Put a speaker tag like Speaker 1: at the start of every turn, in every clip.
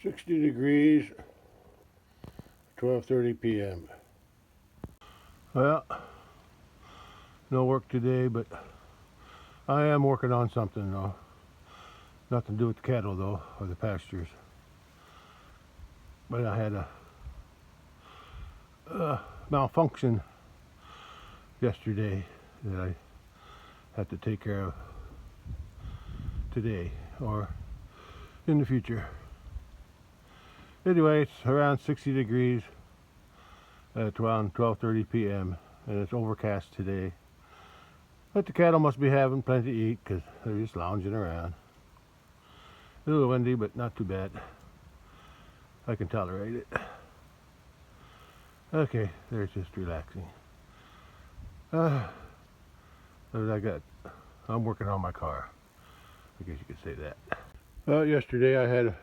Speaker 1: 60 degrees, 12:30 p.m. Well, no work today, but I am working on something though. Nothing to do with the cattle though, or the pastures. But I had a malfunction yesterday that I had to take care of today or in the future. Anyway, it's around 60 degrees at around 12:30 p.m. and it's overcast today. But the cattle must be having plenty to eat because they're just lounging around. A little windy, but not too bad. I can tolerate it. Okay, there's just relaxing. What did I got? I'm working on my car. I guess you could say that. Well, yesterday I had a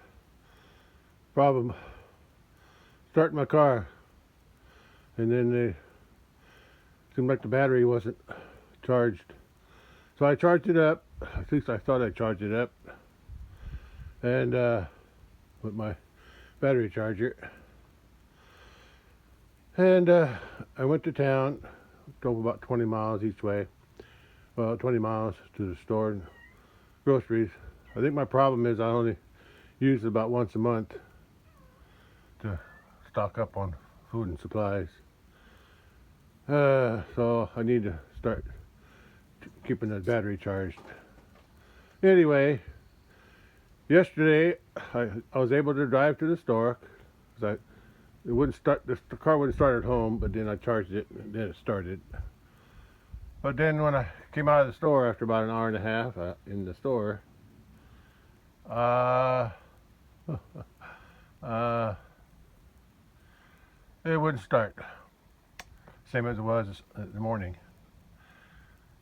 Speaker 1: problem starting my car, and then it seemed like the battery wasn't charged. So I charged it up. At least I thought I charged it up, and with my battery charger. And I went to town, drove about 20 miles each way. Well, 20 miles to the store and groceries. I think my problem is I only use it about once a month to stock up on food and supplies. So I need to start keeping the battery charged. Anyway, yesterday I was able to drive to the store because it wouldn't start. The car wouldn't start at home, but then I charged it and then it started. But then when I came out of the store after about an hour and a half in the store, it wouldn't start. Same as it was in the morning.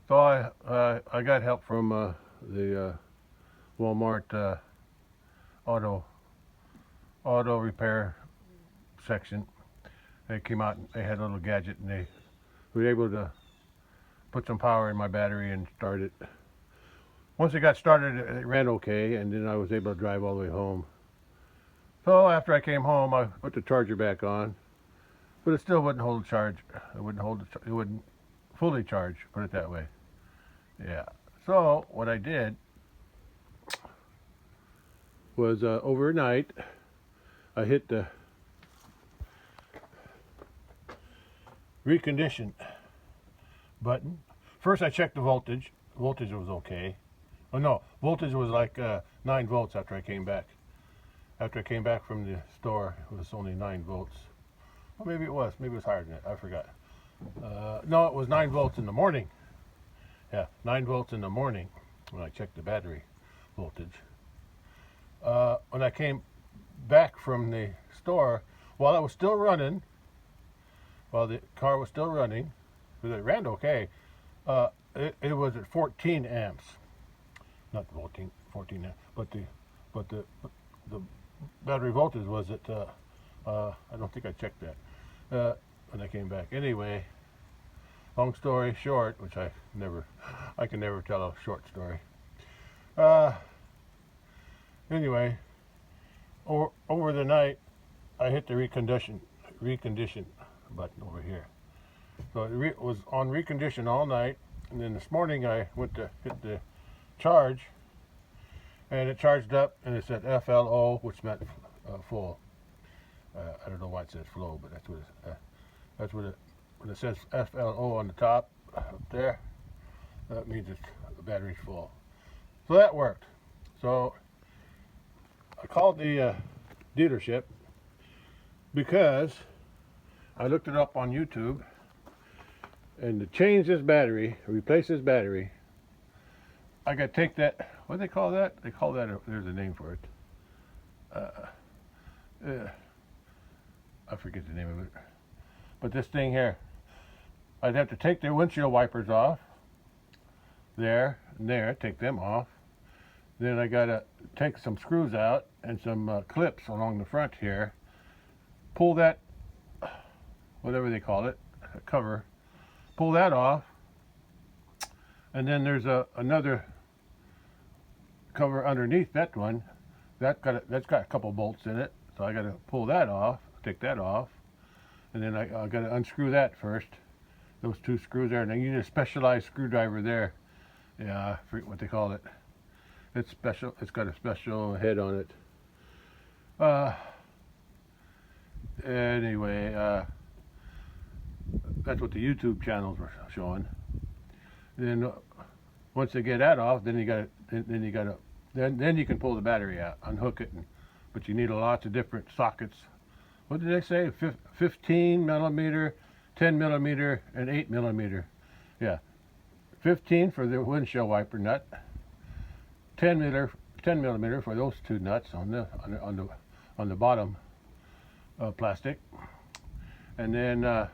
Speaker 1: So I got help from the Walmart auto repair section. They came out and they had a little gadget and they were able to put some power in my battery and start it. Once it got started, it ran okay, and then I was able to drive all the way home. So after I came home, I put the charger back on, but it still wouldn't hold the charge. It wouldn't fully charge, put it that way. Yeah. So what I did was overnight, I hit the recondition button. First I checked the voltage. Voltage was okay. Oh no, voltage was like 9 volts after I came back. After I came back from the store, it was only 9 volts. Well, maybe it was higher than that, I forgot. No, it was 9 volts in the morning. Yeah, 9 volts in the morning when I checked the battery voltage. When I came back from the store, while it was still running, while the car was still running, because it ran okay, it was at 14 amps. Not 14 amps, but the battery voltage was at, I don't think I checked that when I came back. Anyway, long story short, which I can never tell a short story. Anyway, over the night, I hit the recondition button over here. So it was on recondition all night, and then this morning I went to hit the charge, and it charged up, and it said FLO, which meant full. I don't know why it says flow, but that's what when it says FLO on the top up there, that means the battery's full. So that worked. So I called the dealership because I looked it up on YouTube, and to change this battery, replace this battery, I got to take that, what do they call that? They call that, there's a name for it. I forget the name of it. But this thing here, I'd have to take the windshield wipers off, there and there, take them off. Then I got to take some screws out and some clips along the front here, pull that, whatever they call it, cover, pull that off, and then there's another cover underneath that one that's got a couple bolts in it, so I got to pull that off, take that off, and then I got to unscrew that first. Those two screws there, and then you need a specialized screwdriver there. Yeah, I forget what they call it. It's special. It's got a special head on it. Anyway, that's what the YouTube channels were showing. Then once they get that off, then you got then you can pull the battery out, unhook it, but you need lots of different sockets. What did they say? 15 millimeter, 10 millimeter, and 8 millimeter. Yeah, 15 for the windshield wiper nut, 10 millimeter for those two nuts on the bottom plastic, and then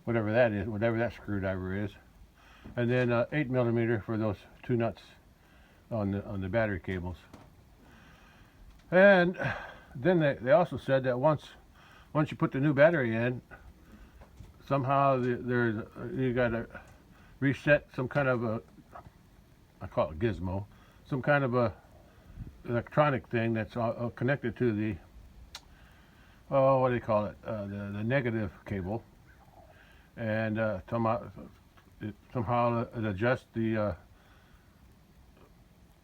Speaker 1: whatever that is, whatever that screwdriver is, and then 8 millimeter for those two nuts on the battery cables. And then they also said that once you put the new battery in, somehow you got to reset some kind of a, I call it gizmo, some kind of a electronic thing that's connected to the, what do you call it, the negative cable, and somehow it adjusts the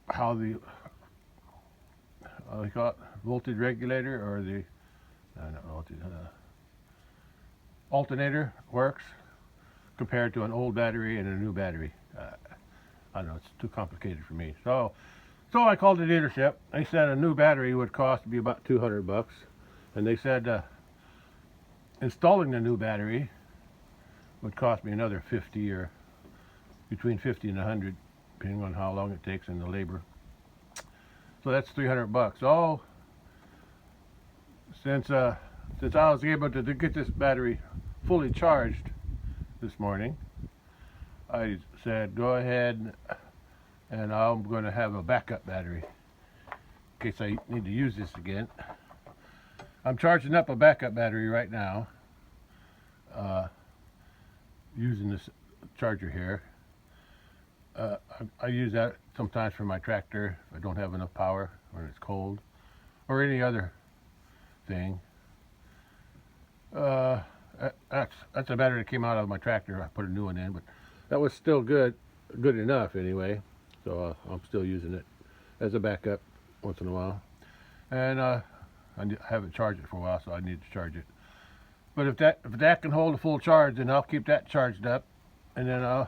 Speaker 1: how they call it, voltage regulator, or the alternator works compared to an old battery and a new battery. I don't know, it's too complicated for me. So I called the dealership. They said a new battery would cost me about $200, and they said installing the new battery would cost me another 50, or between 50 and 100, depending on how long it takes and the labor. So that's $300. So since I was able to get this battery fully charged this morning, I said go ahead and I'm going to have a backup battery in case I need to use this again. I'm charging up a backup battery right now, using this charger here. I use that sometimes for my tractor if I don't have enough power or it's cold, or any other thing. That's a battery that came out of my tractor. I put a new one in, but that was still good enough anyway. So I'm still using it as a backup once in a while. And I haven't charged it for a while, so I need to charge it. But if that can hold a full charge, then I'll keep that charged up, and then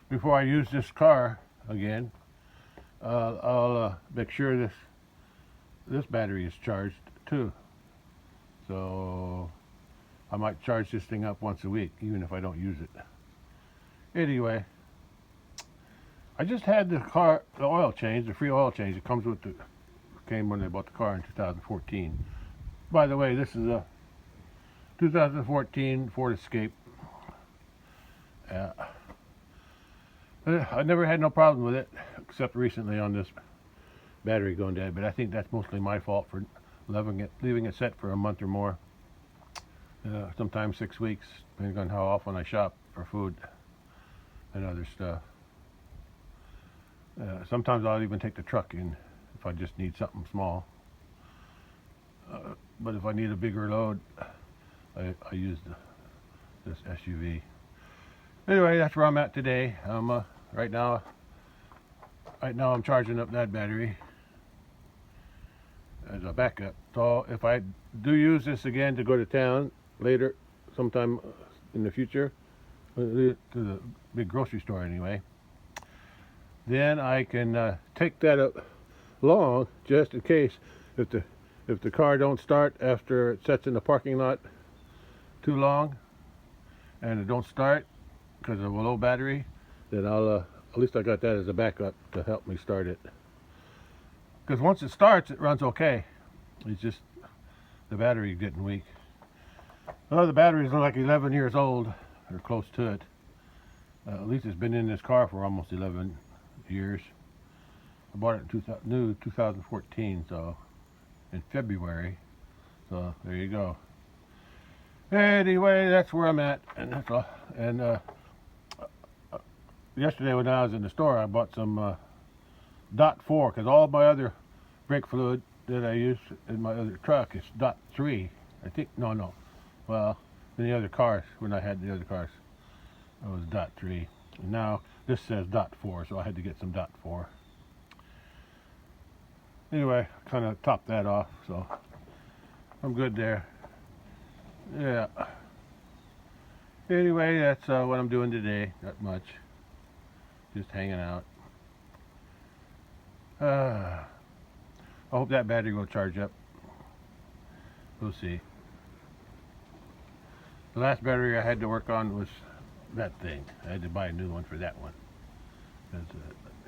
Speaker 1: before I use this car again, I'll make sure this battery is charged too. So I might charge this thing up once a week, even if I don't use it. Anyway, I just had the oil change, the free oil change. It comes with came when they bought the car in 2014. By the way, this is a 2014 Ford Escape. I never had no problem with it, except recently on this battery going dead, but I think that's mostly my fault for leaving it set for a month or more. Sometimes 6 weeks, depending on how often I shop for food and other stuff. Sometimes I'll even take the truck in if I just need something small. But if I need a bigger load, I use this SUV. Anyway, that's where I'm at today. Right now I'm charging up that battery as a backup. So if I do use this again to go to town later, sometime in the future, to the big grocery store anyway, then I can take that along just in case if the car don't start after it sits in the parking lot too long and it don't start because of a low battery, then I'll at least I got that as a backup to help me start it. Because once it starts, it runs okay. It's just the battery getting weak. Well, the battery's like 11 years old, or close to it. At least it's been in this car for almost 11 years. I bought it in 2014, so in February. So there you go. Anyway, that's where I'm at, and that's all. And yesterday when I was in the store, I bought some .4, because all my other brake fluid that I use in my other truck is .3. I think, no. Well, in the other cars, when I had the other cars, it was .3. And now this says .4, so I had to get some .4. Anyway, kind of topped that off, so I'm good there. Yeah. Anyway, that's what I'm doing today. Not much. Just hanging out. I hope that battery will charge up. We'll see. The last battery I had to work on was that thing. I had to buy a new one for that one. Because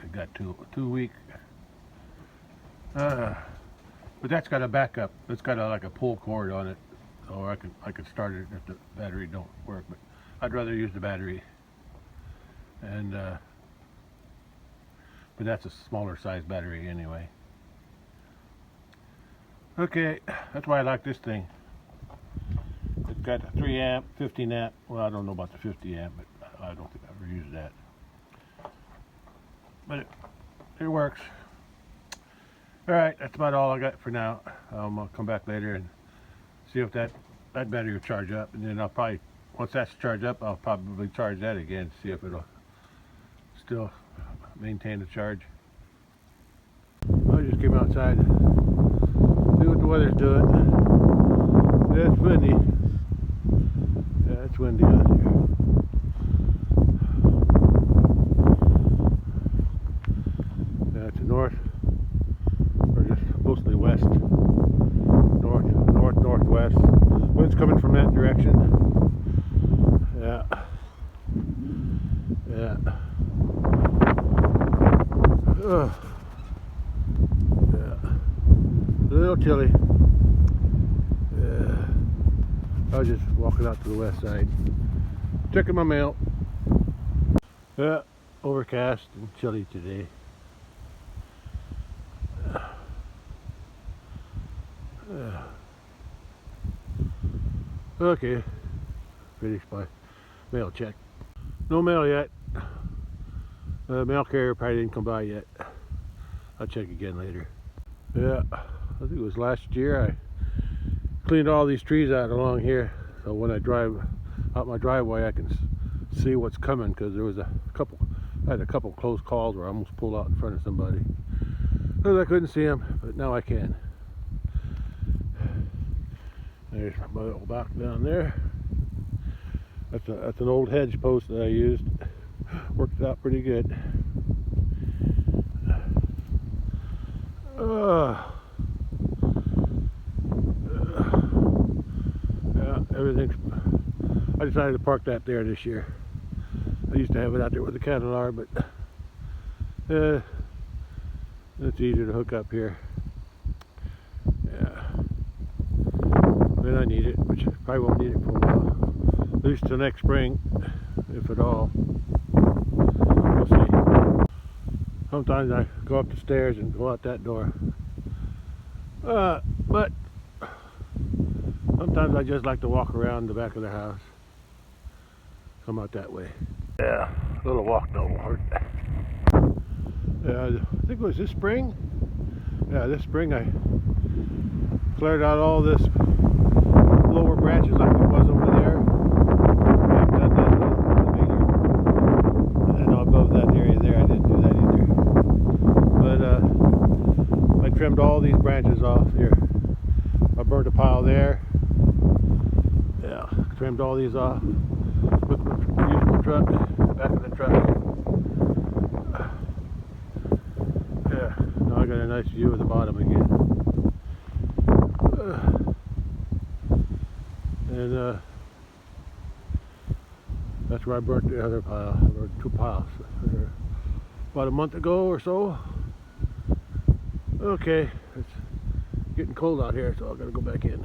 Speaker 1: it got too weak. But that's got a backup. It's got like a pull cord on it, or I could start it if the battery don't work. But I'd rather use the battery. And but that's a smaller size battery anyway. Okay, that's why I like this thing. It's got a 3 amp, 15 amp. Well, I don't know about the 50 amp, but I don't think I've ever used that. But it works. Alright, that's about all I got for now. I'll come back later and see if that battery will charge up. And then I'll probably, once that's charged up, I'll probably charge that again, see if it'll still maintain the charge. I just came outside to see what the weather's doing. Yeah, it's windy. Yeah, it's windy out here. Yeah, it's north, or just mostly west. Northwest. Wind's coming from that direction. Yeah. Yeah. Ugh. Yeah. A little chilly. Yeah. I was just walking out to the west side, checking my mail. Yeah. Overcast and chilly today. Okay, finished my mail check. No mail yet. Mail carrier probably didn't come by yet. I'll check again later. Yeah, I think it was last year I cleaned all these trees out along here, so when I drive out my driveway I can see what's coming, because there was I had a couple close calls where I almost pulled out in front of somebody because I couldn't see them, but now I can. There's my little box down there. That's an old hedge post that I used. Worked out pretty good. Yeah, everything's. I decided to park that there this year. I used to have it out there where the cattle are, but it's easier to hook up here. And I need it, which I probably won't need it for a while. At least till next spring, if at all. We'll see. Sometimes I go up the stairs and go out that door. But sometimes I just like to walk around the back of the house. Come out that way. Yeah, a little walk don't hurt. Yeah, I think it was this spring. Yeah, this spring I cleared out all this lower branches like it was over there. I've done that a little bigger. And above that area there, I didn't do that either. But I trimmed all these branches off here. I burnt a pile there. Yeah, trimmed all these off. Used my truck, back of the truck. Yeah, now I got a nice view of the bottom again. And that's where I burnt the other pile. I burnt 2 piles about a month ago or so. Okay, it's getting cold out here, so I gotta go back in.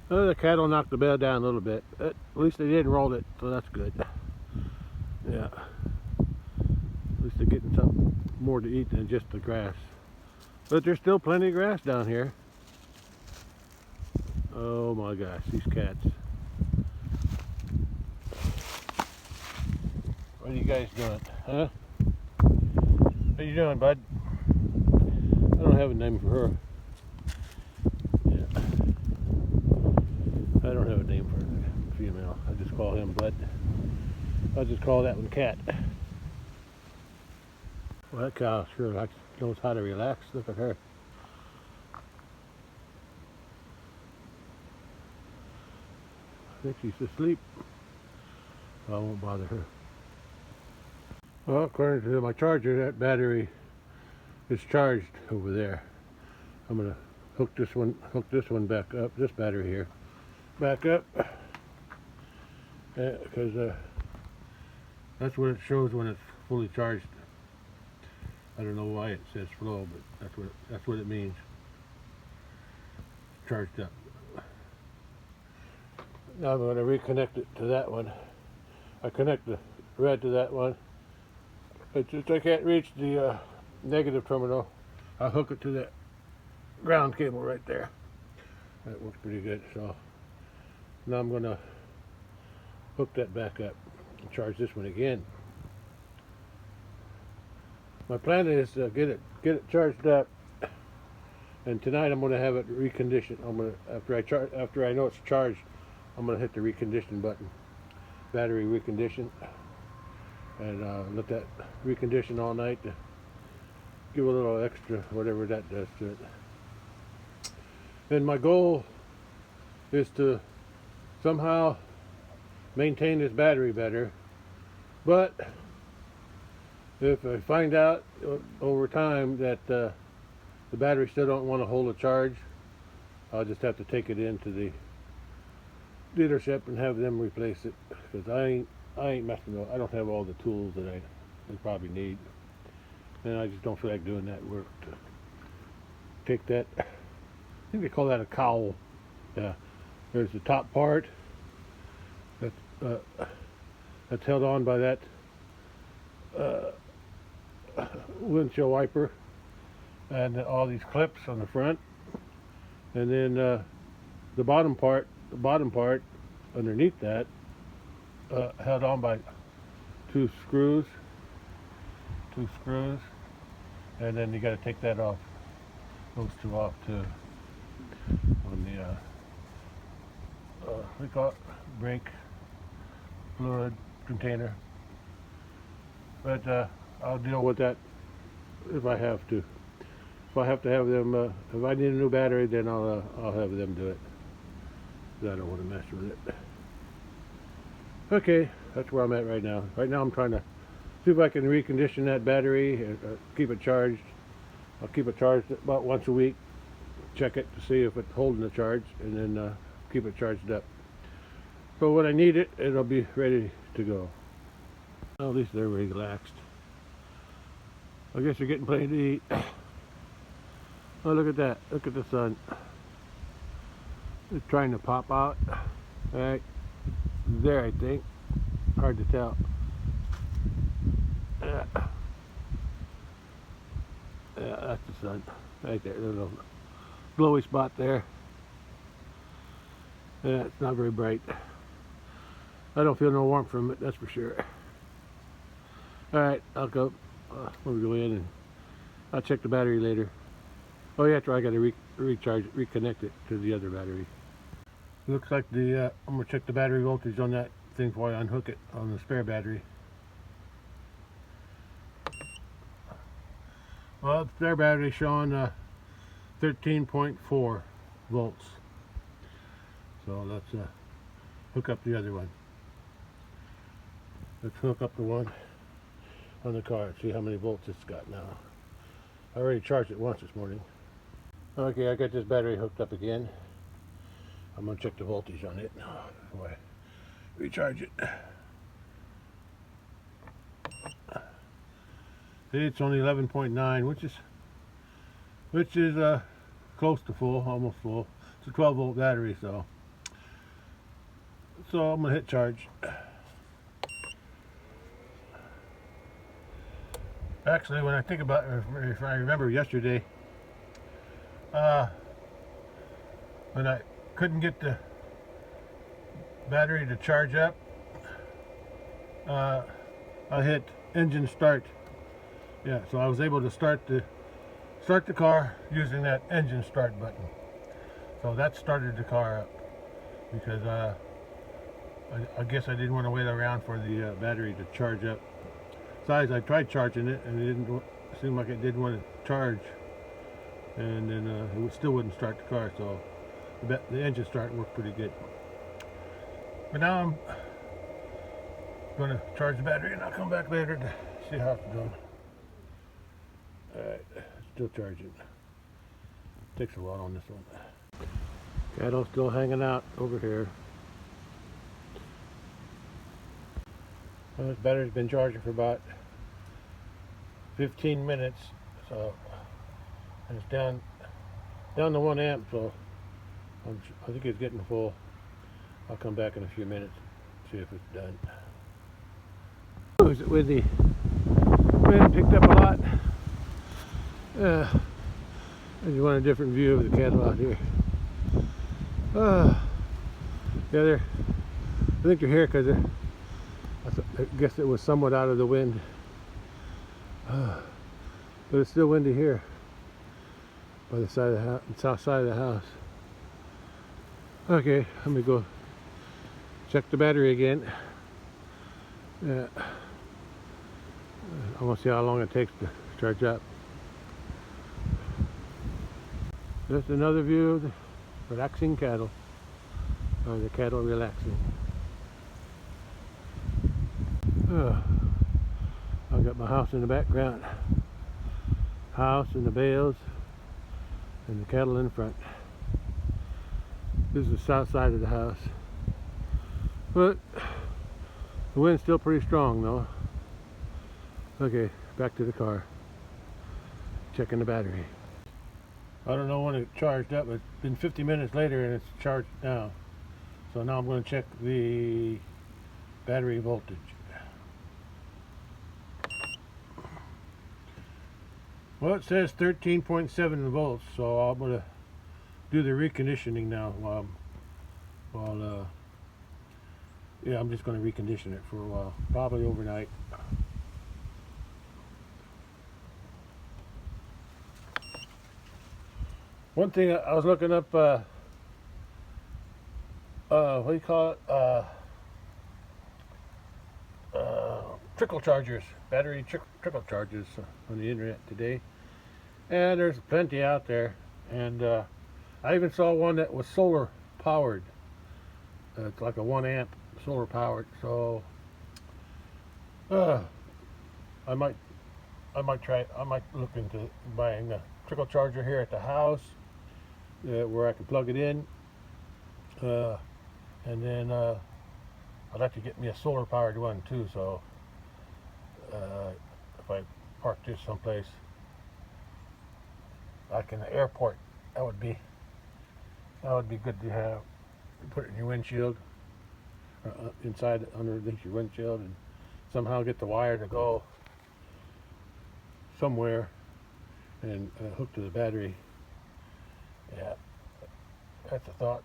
Speaker 1: The cattle knocked the bed down a little bit. At least they didn't roll it, so that's good. Yeah. At least they're getting something more to eat than just the grass. But there's still plenty of grass down here. Oh my gosh, these cats. What are you guys doing? Huh? What are you doing, bud? I don't don't have a name for her. Yeah. I don't have a name for the female. I just call him Bud. I'll just call that one Cat. Well, that cow sure knows how to relax. Look at her. I think she's asleep. I won't bother her. Well, according to my charger, that battery is charged over there. I'm gonna hook this one back up. This battery here, back up, because that's what it shows when it's fully charged. I don't know why it says flow, but that's what it means. Charged up. Now I'm going to reconnect it to that one. I connect the red to that one. It's just I can't reach the negative terminal. I'll hook it to that ground cable right there. That works pretty good. So now I'm going to hook that back up and charge this one again. My plan is to get it charged up, and tonight I'm going to have it reconditioned. After I know it's charged, I'm going to hit the recondition button, battery recondition, and let that recondition all night to give a little extra, whatever that does to it. And my goal is to somehow maintain this battery better, but if I find out over time that the battery still don't want to hold a charge, I'll just have to take it into the dealership and have them replace it, because I ain't messing with it. I don't have all the tools that I probably need, and I just don't feel like doing that work to take that. I think they call that a cowl. Yeah, there's the top part that's held on by that windshield wiper, and all these clips on the front, and then the bottom part underneath that, held on by two screws, and then you got to take that off, those two off too, on the we call it brake fluid container. But I'll deal with that if I have to. If I have to have them, if I need a new battery, then I'll have them do it. I don't want to mess with it. Okay, that's where I'm at right now. Right now I'm trying to see if I can recondition that battery and keep it charged. I'll keep it charged about once a week. Check it to see if it's holding the charge, and then keep it charged up. So when I need it, it'll be ready to go. Well, at least they're relaxed. I guess they're getting plenty to eat. Oh, look at that. Look at the sun. It's trying to pop out. Right there, I think. Hard to tell. Yeah, that's the sun. Right there. There's a little glowy spot there. Yeah, it's not very bright. I don't feel no warmth from it, that's for sure. Alright, I'll go. We'll go in and I'll check the battery later. Oh yeah, that's right, I gotta reconnect it to the other battery. Looks like I'm gonna check the battery voltage on that thing before I unhook it on the spare battery. Well, the spare battery showing 13.4 volts. So let's hook up the other one. Let's hook up the one on the car and see how many volts it's got now. I already charged it once this morning. Okay, I got this battery hooked up again. I'm going to check the voltage on it now before I recharge it. See, it's only 11.9, which is close to full, almost full. It's a 12 volt battery, so I'm going to hit charge. Actually, when I think about it, if I remember yesterday, when I couldn't get the battery to charge up, I hit engine start. Yeah, so I was able to start the start the car using that engine start button. So that started the car up because I guess I didn't want to wait around for the battery to charge up. Besides, I tried charging it and it didn't seem like it didn't want to charge, and then it still wouldn't start the car. So the engine start worked pretty good. But now I'm going to charge the battery and I'll come back later to see how it's doing. Alright, still charging. Takes a while on this one. Cattle still hanging out over here. Well, this battery's been charging for about 15 minutes, so and it's down to 1 amp, so I think it's getting full. I'll come back in a few minutes, see if it's done. Oh, is it windy? Wind picked up a lot. I just want a different view of the cattle out here. Yeah, I think they're here because I guess it was somewhat out of the wind. But it's still windy here by the side of the house, south side of the house. Okay, let me go check the battery again. I want to see how long it takes to charge up. Just another view of the relaxing cattle, or the cattle relaxing. I've got my house in the background. House and the bales and the cattle in front. This is the south side of the house. But the wind's still pretty strong though. Okay, back to the car. Checking the battery. I don't know when it charged up, but it's been 50 minutes later and it's charged now. So now I'm going to check the battery voltage. Well, it says 13.7 volts, so I'm going to do the reconditioning now yeah, I'm just going to recondition it for a while, probably overnight. One thing I was looking up, what do you call it? Trickle chargers, battery trickle chargers on the internet today, and there's plenty out there. And I even saw one that was solar powered. It's like a 1 amp solar powered. So I might look into buying a trickle charger here at the house where I can plug it in, and then I'd like to get me a solar powered one too. So if I park this someplace like in the airport, that would be good to have. Put it in your windshield, inside underneath your windshield, and somehow get the wire to go somewhere and hook to the battery. Yeah, that's a thought.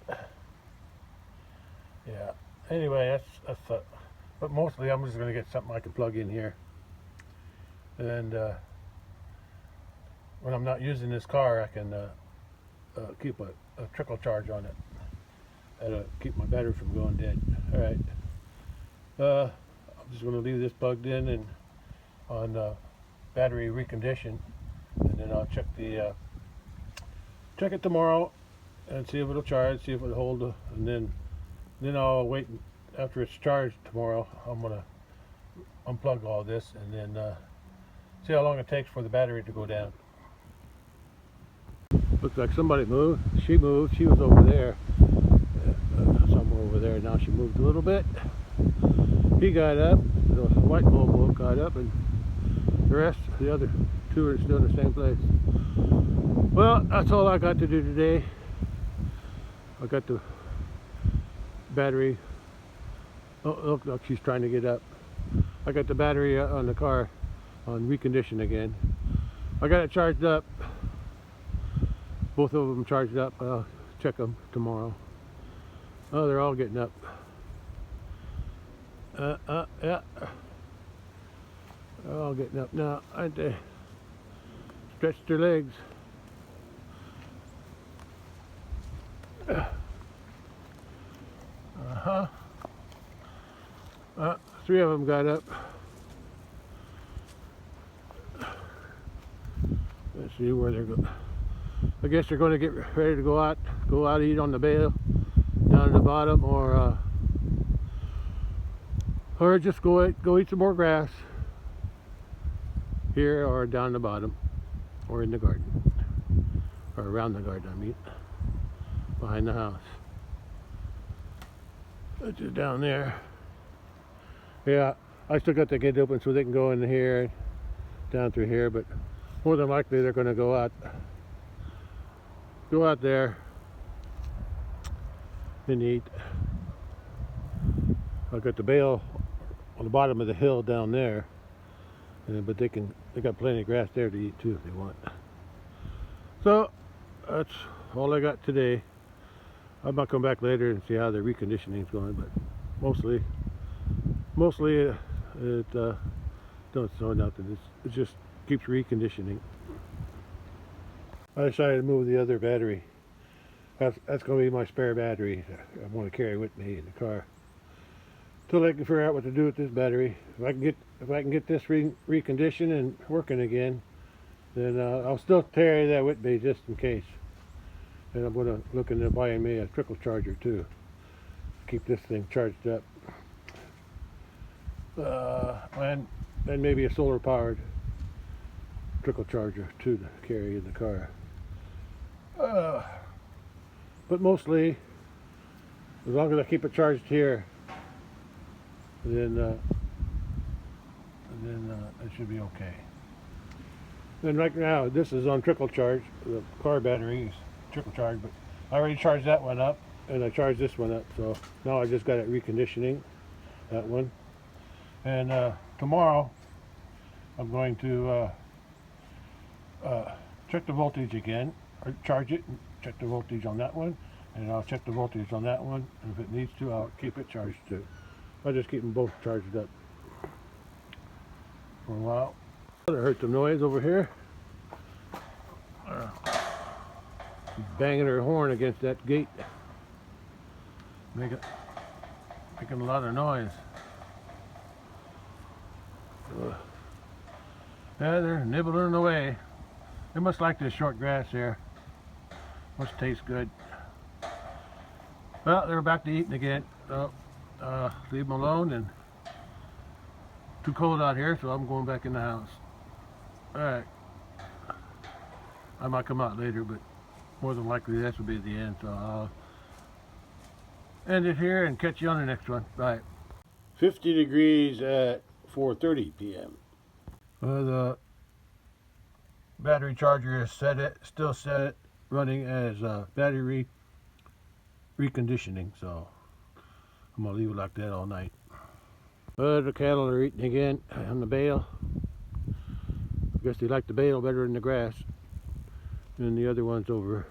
Speaker 1: Yeah. Anyway, that's but mostly I'm just going to get something I can plug in here, and when I'm not using this car, I can keep a trickle charge on it. That'll keep my battery from going dead. All right. I'm just going to leave this plugged in and on battery recondition, and then I'll check it tomorrow and see if it'll charge, see if it'll hold, and then I'll wait after it's charged tomorrow. I'm going to unplug all this and then see how long it takes for the battery to go down. Looks like somebody moved. She moved. She was over there. Somewhere over there. Now she moved a little bit. He got up. The white Volvo got up, and the other two are still in the same place. Well, that's all I got to do today. I got the battery. Oh, look, she's trying to get up. I got the battery on the car on recondition again. I got it charged up. Both of them charged up. I'll check them tomorrow. Oh, they're all getting up. Yeah. They're all getting up now, aren't they? stretch their legs. Three of them got up. Let's see where they're going. I guess they're going to get ready to go out, eat on the bale down at the bottom, or just go eat some more grass here or down the bottom, or in the garden, or around the garden. I mean, behind the house. That's just down there. Yeah, I still got the gate open so they can go in here, down through here, but more than likely they're going to go out there and eat. I've got the bale on the bottom of the hill down there, but they got plenty of grass there to eat too if they want. So that's all I got today. I might come back later and see how the reconditioning is going, but mostly it don't show nothing. It just keeps reconditioning. I decided to move the other battery. That's going to be my spare battery I want to carry with me in the car till I can figure out what to do with this battery. If I can get this reconditioned and working again, then I'll still carry that with me just in case. And I'm going to look into buying me a trickle charger too. Keep this thing charged up. And maybe a solar powered trickle charger too to carry in the car. But mostly, as long as I keep it charged here, then it should be okay. Then right now, this is on trickle charge. The car battery is trickle charge, but I already charged that one up, and I charged this one up. So now I just got it reconditioning, that one. And tomorrow, I'm going to check the voltage again, or charge it and check the voltage on that one, and I'll check the voltage on that one, and if it needs to, I'll keep it charged too. I'll just keep them both charged up for a while. I heard some noise over here. She's banging her horn against that gate, making a lot of noise. Yeah, they're nibbling away. They must like this short grass here. Must taste good. Well, they're back to eating again. So leave them alone. And too cold out here, so I'm going back in the house. All right. I might come out later, but more than likely this will be the end. So I'll end it here and catch you on the next one. Bye. 50 degrees at 4:30 p.m. The battery charger is still set running as battery reconditioning, so I'm gonna leave it like that all night. The cattle are eating again on the bale. I guess they like the bale better than the grass, and the other one's over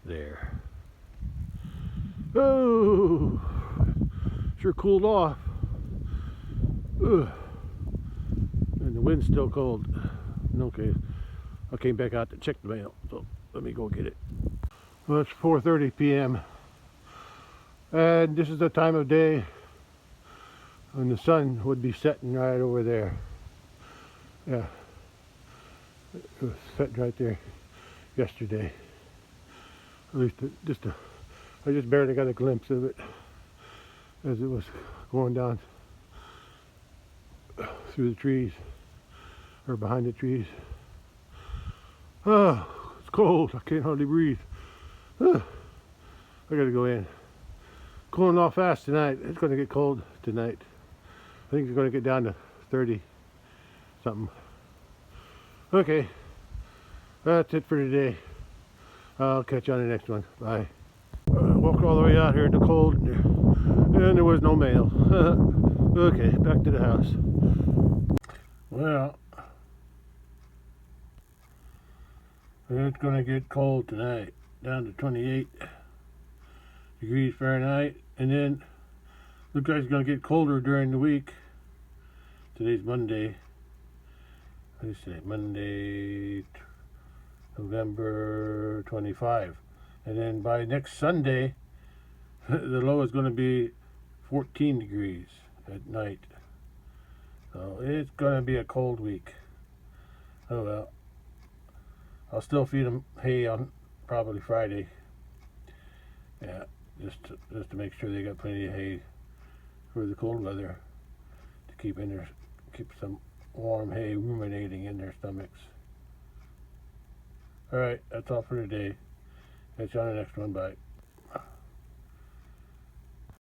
Speaker 1: there. Oh, sure cooled off. Ugh. And the wind's still cold. Okay, I came back out to check the mail, so let me go get it. Well, it's 4:30 p.m. and this is the time of day when the sun would be setting right over there. Yeah, it was setting right there yesterday. At least I just barely got a glimpse of it as it was going down through the trees, or behind the trees. Oh, it's cold. I can't hardly breathe. I gotta go in. Cooling off fast tonight. It's gonna get cold tonight. I think it's gonna get down to 30 something. Okay, that's it for today. I'll catch you on the next one. Bye. Walked all the way out here in the cold, and there was no mail. Okay, back to the house. Well, it's going to get cold tonight, down to 28 degrees Fahrenheit, and then looks like it's going to get colder during the week. Today's Monday. what is today? Monday, November 25. And then by next Sunday, the low is going to be 14 degrees at night. So it's going to be a cold week. Oh well. I'll still feed them hay on probably Friday. Yeah, just to make sure they got plenty of hay for the cold weather to keep some warm hay ruminating in their stomachs. All right, that's all for today. Catch you on the next one. Bye.